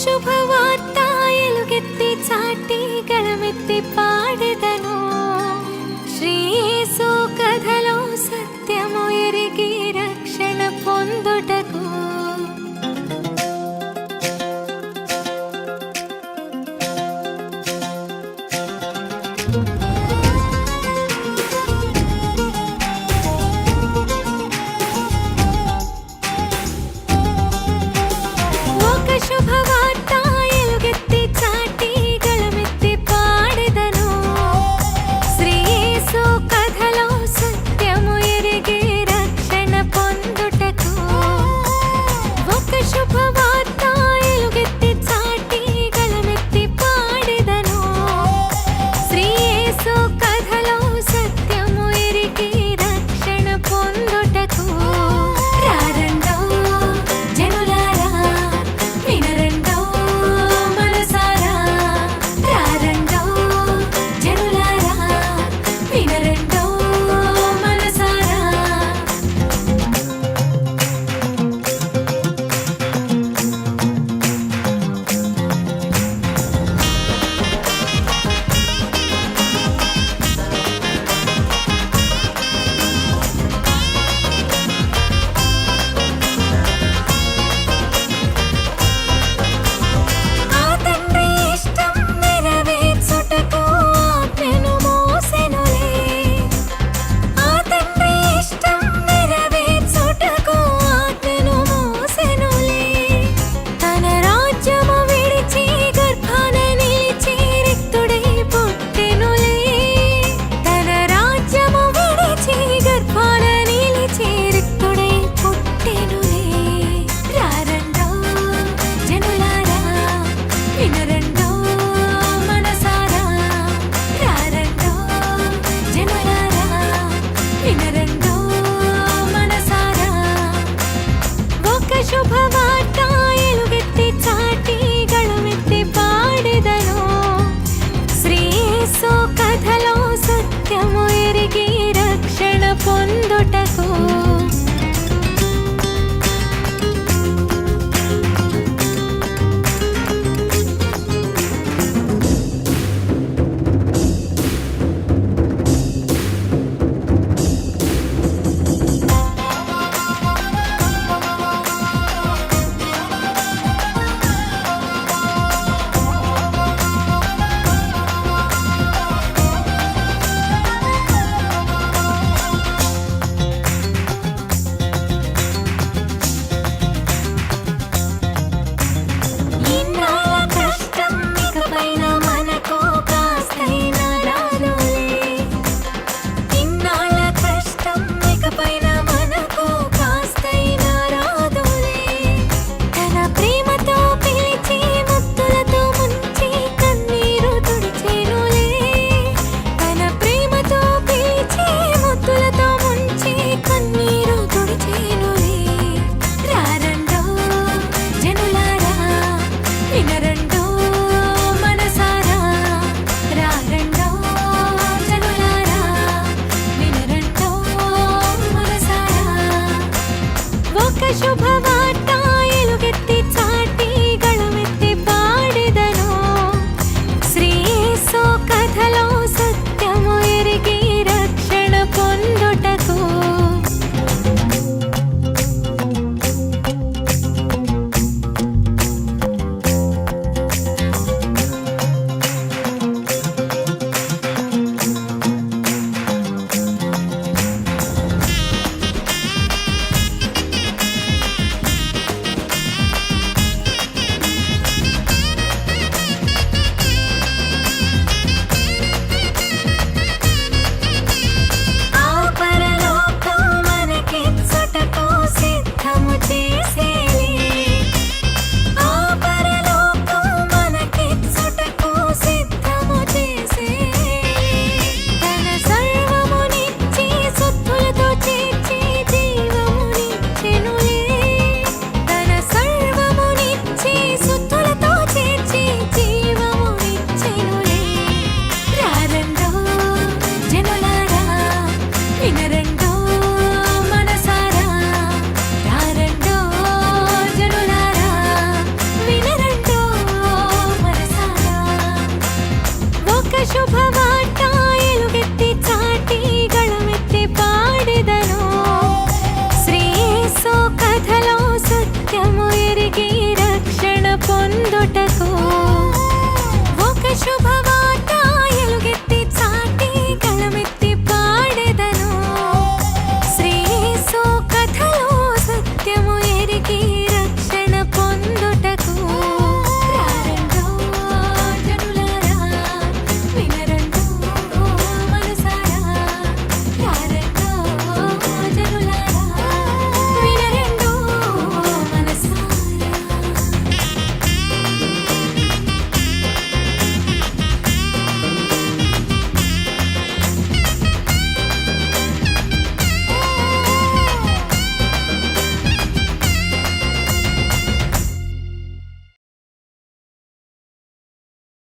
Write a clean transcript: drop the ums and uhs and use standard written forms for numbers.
శుభవార్త ఎలుగెత్తి చాటి గళమెత్తి పాడెదను. శ్రీ యేసు కథలో సత్యము ఎరిగి రక్షణ పొందుటకు శుభవార్త ఎలుగెత్తి చాటి గళమెత్తి పాడెదను. శ్రీ యేసు కథలో సత్యము ఎరిగి రక్షణ పొందుటకు ఒక శుభవార్త ఎలుగెత్తి చాటి గళమెత్తి పాడెదను. శ్రీ యేసు కథలో సత్యము ఎరిగి రక్షణ పొందుటకు రారండో జనులారా వినరండో మనసారా, రారండో జనులారా వినరండో మనసారా. ఆ తండ్రి ఇష్టం నెరవేర్చుటకు ఆజ్ఞను మోసెనులే. ఆ తండ్రి ఇష్టం నెరవేర్చుటకు ఆజ్ఞను మోసెనులే. తన రాజ్యము విడిచి గర్భాన నిలిచి రిక్తుడై పుట్టెనులే. తన రాజ్యము విడిచి గర్భాన నిలిచి రిక్తుడై పుట్టెనులే. రారండో జనులారా వినరండో మనసారా, రారండో జనులారా వినరండో మనసారా. ఒక శుభవార్త ఎలుగెత్తి చాటి గళమెత్తి పాడెదను. శ్రీ యేసు కథలో సత్యము ఎరిగి రక్షణ పొందుటకు ఇన్నాళ్ళ కష్టం ఇకపైన మనకు కాస్తైనా రాదులే. ఇన్నాళ్ళ కష్టం ఇకపైన మనకు కాస్తైనా రాదులే. తన ప్రేమతో పిలిచి ముద్దులతో ముంచి కన్నీరు తుడిచెనులే. తన ప్రేమతో పిలిచి ముద్దులతో ముంచి కన్నీరు తుడిచెనులే. రారండో జనులారా వినరండో మనసారా, రారండో జనులారా వినరండో మనసారా. ఒక శుభ